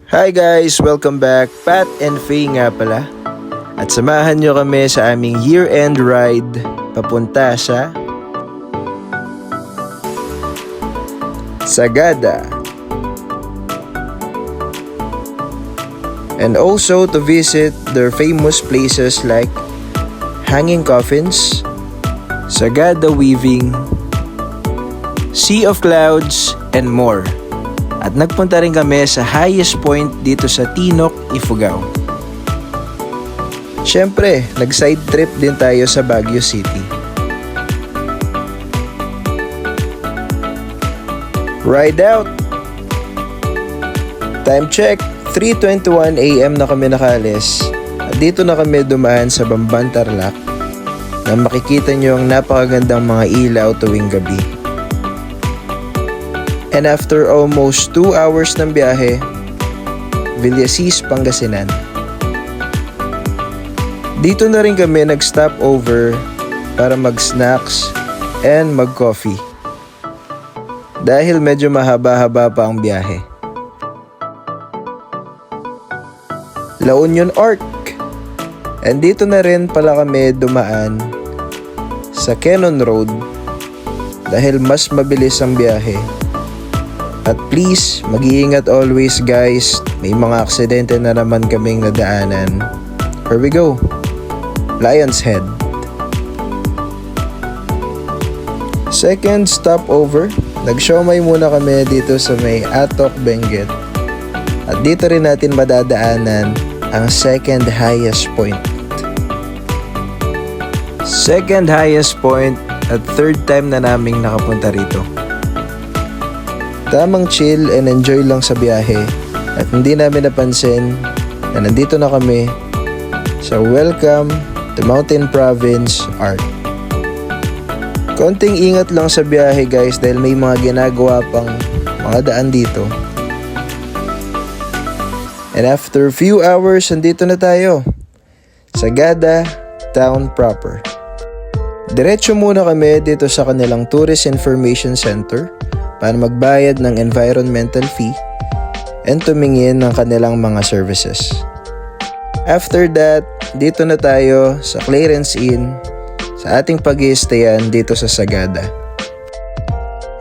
Hi guys! Welcome back! Pat and Faye nga pala. At samahan nyo kami sa aming year-end ride papunta sa Sagada. And also to visit their famous places like Hanging Coffins, Sagada Weaving, Sea of Clouds, and more. At nagpunta rin kami sa highest point dito sa Tinok, Ifugao. Siyempre, nag-side trip din tayo sa Baguio City. Ride out! Time check, 3:21 AM na kami nakaalis. At dito na kami dumaan sa Bamban, Tarlac na makikita nyo ang napakagandang mga ilaw tuwing gabi. And after almost 2 hours ng biyahe, Villasis, Pangasinan. Dito na rin kami nag-stop over para mag-snacks and mag-coffee. Dahil medyo mahaba-haba pa ang biyahe. La Union Arc. And dito na rin pala kami dumaan sa Cannon Road dahil mas mabilis ang biyahe. At please, mag-iingat always guys. May mga aksidente na naman kaming nadaanan. Here we go. Lion's Head. Second stopover. Nag-siomay muna kami dito sa may Atok, Benguet. At dito rin natin madadaanan ang second highest point. Second highest point at third time na naming nakapunta rito. Tamang chill and enjoy lang sa biyahe at hindi namin napansin na nandito na kami sa Welcome to Mountain Province Art. Konting ingat lang sa biyahe guys dahil may mga ginagawa pang mga daan dito. And after few hours, nandito na tayo. Sagada Town proper. Diretso muna kami dito sa kanilang Tourist Information Center para magbayad ng environmental fee and tumingin ng kanilang mga services. After that, dito na tayo sa Clarence Inn sa ating pag-i-stayan dito sa Sagada.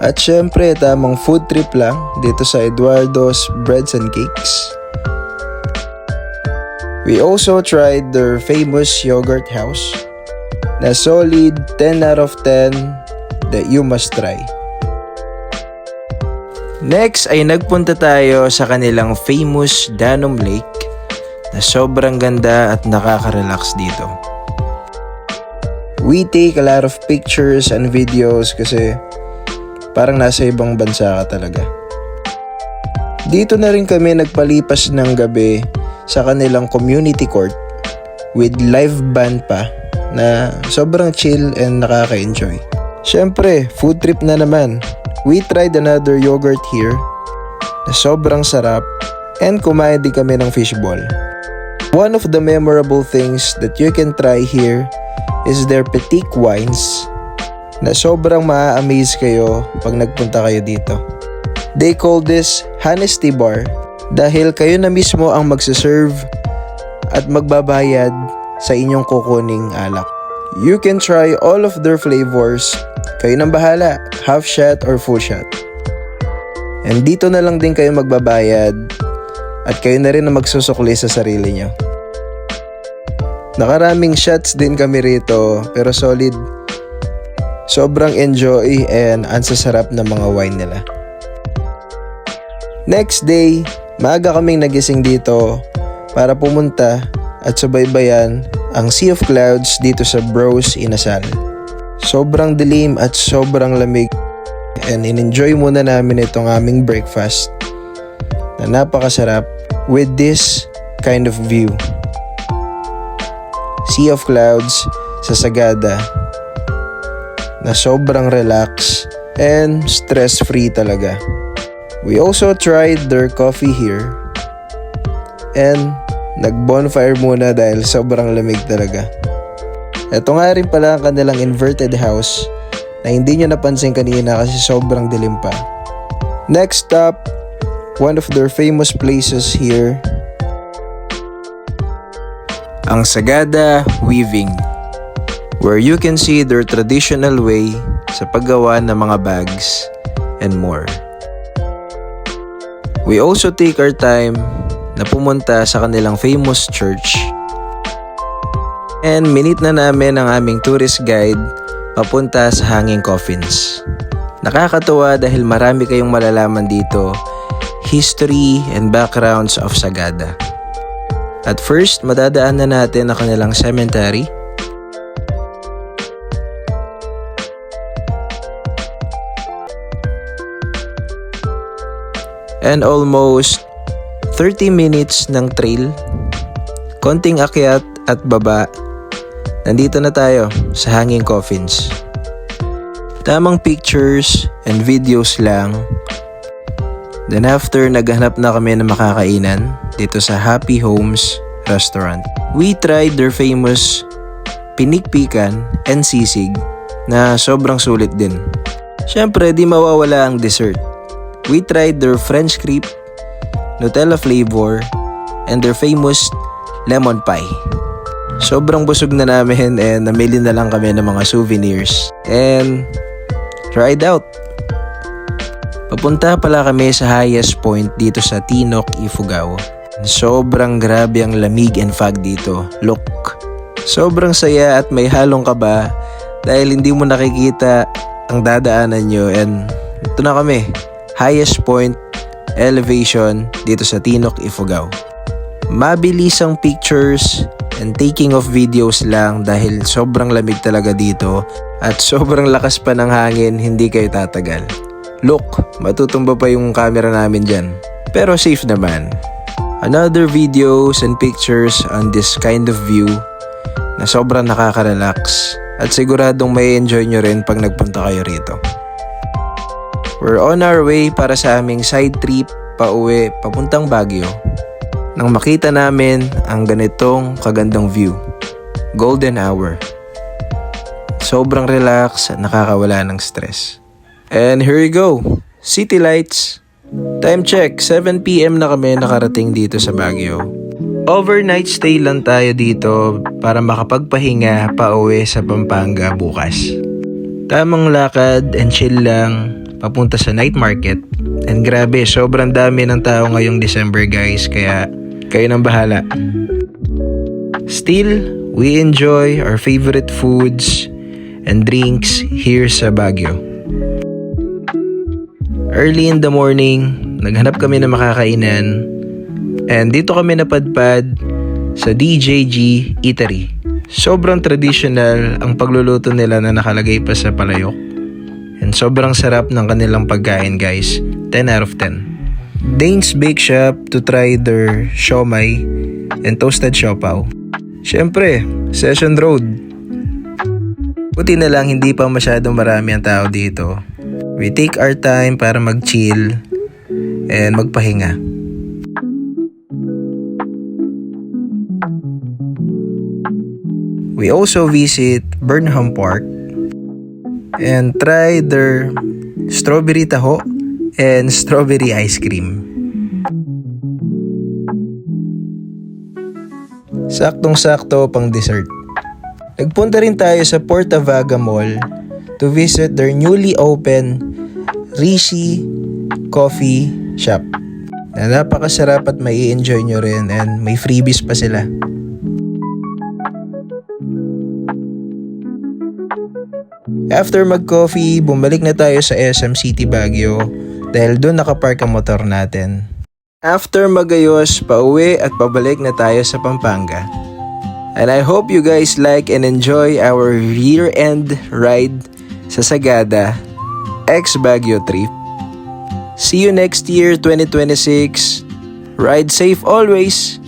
At syempre, tamang food trip lang dito sa Eduardo's Breads and Cakes. We also tried their famous yogurt house na solid 10 out of 10 that you must try. Next ay nagpunta tayo sa kanilang famous Danom Lake na sobrang ganda at nakaka-relax dito. We take a lot of pictures and videos kasi parang nasa ibang bansa ka talaga. Dito na rin kami nagpalipas ng gabi sa kanilang community court with live band pa na sobrang chill and nakaka-enjoy. Siyempre, food trip na naman. We tried another yogurt here na sobrang sarap and kumain din kami ng fishball. One of the memorable things that you can try here is their Petik wines na sobrang maa-amaze kayo pag nagpunta kayo dito. They call this Honesty Bar dahil kayo na mismo ang magsaserve at magbabayad sa inyong kukuning alak. You can try all of their flavors. Kayo nang bahala, half shot or full shot. And dito na lang din kayo magbabayad at kayo na rin na magsusukli sa sarili nyo. Nakaraming shots din kami rito pero solid. Sobrang enjoy and ang sasarap na mga wine nila. Next day, maaga kaming nagising dito para pumunta at subaybayan ang Sea of Clouds dito sa Bros Inasal. Sobrang dilim at sobrang lamig and in-enjoy muna namin itong aming breakfast na napakasarap with this kind of view. Sea of Clouds sa Sagada na sobrang relax and stress-free talaga. We also tried their coffee here and nag-bonfire muna dahil sobrang lamig talaga. Ito nga rin pala ang kanilang inverted house na hindi nyo napansin kanina kasi sobrang dilim pa. Next stop one of their famous places here, ang Sagada Weaving, where you can see their traditional way sa paggawa ng mga bags and more. We also take our time na pumunta sa kanilang famous church. And minute na namin ang aming tourist guide papunta sa Hanging Coffins. Nakakatuwa dahil marami kayong malalaman dito, history and backgrounds of Sagada. At first, madadaan na natin ang kanilang cemetery. And almost 30 minutes ng trail, konting akyat at baba, nandito na tayo sa Hanging Coffins. Tamang pictures and videos lang. Then after, naghanap na kami ng makakainan dito sa Happy Homes Restaurant. We tried their famous pinikpikan and sisig na sobrang sulit din. Syempre, di mawawala ang dessert. We tried their French crepe, Nutella flavor, and their famous lemon pie. Sobrang busog na namin and namili na lang kami ng mga souvenirs. And ride out. Papunta pala kami sa highest point dito sa Tinok, Ifugao. Sobrang grabe ang lamig and fog dito. Look. Sobrang saya at may halong kaba dahil hindi mo nakikita ang dadaanan nyo. And ito na kami. Highest point elevation dito sa Tinok, Ifugao. Mabilis ang pictures and taking of videos lang dahil sobrang lamig talaga dito at sobrang lakas pa ng hangin, hindi kayo tatagal. Look, matutumba pa yung camera namin dyan. Pero safe naman. Another videos and pictures on this kind of view na sobrang nakaka-relax at siguradong may enjoy nyo rin pag nagpunta kayo rito. We're on our way para sa aming side trip pauwi papuntang Baguio nang makita namin ang ganitong kagandang view. Golden hour. Sobrang relax at nakakawala ng stress. And here you go. City lights. Time check, 7 PM na kami nakarating dito sa Baguio. Overnight stay lang tayo dito para makapagpahinga pauwi sa Pampanga bukas. Tamang lakad and chill lang papunta sa night market. And grabe, sobrang dami ng tao ngayong December guys, kaya kayo nang bahala. Still, we enjoy our favorite foods and drinks here sa Baguio. Early in the morning, naghanap kami ng makakainan and dito kami napadpad sa DJG Eatery. Sobrang traditional ang pagluluto nila na nakalagay pa sa palayok. And sobrang sarap ng kanilang pagkain guys. 10 out of 10. Dane's Bake Shop to try their siomai and toasted siopaw. Syempre, Session Road. Buti na lang hindi pa masyadong marami ang tao dito. We take our time para mag-chill and magpahinga. We also visit Burnham Park and try their strawberry taho and strawberry ice cream. Saktong-sakto pang dessert. Nagpunta rin tayo sa Portavaga Mall to visit their newly open Rishi Coffee Shop na napakasarap at may enjoy nyo rin and may freebies pa sila. After mag-coffee, bumalik na tayo sa SM City Baguio dahil doon nakapark ang motor natin. After magayos, pauwi at pabalik na tayo sa Pampanga. And I hope you guys like and enjoy our year-end ride sa Sagada ex Baguio trip. See you next year, 2026. Ride safe always!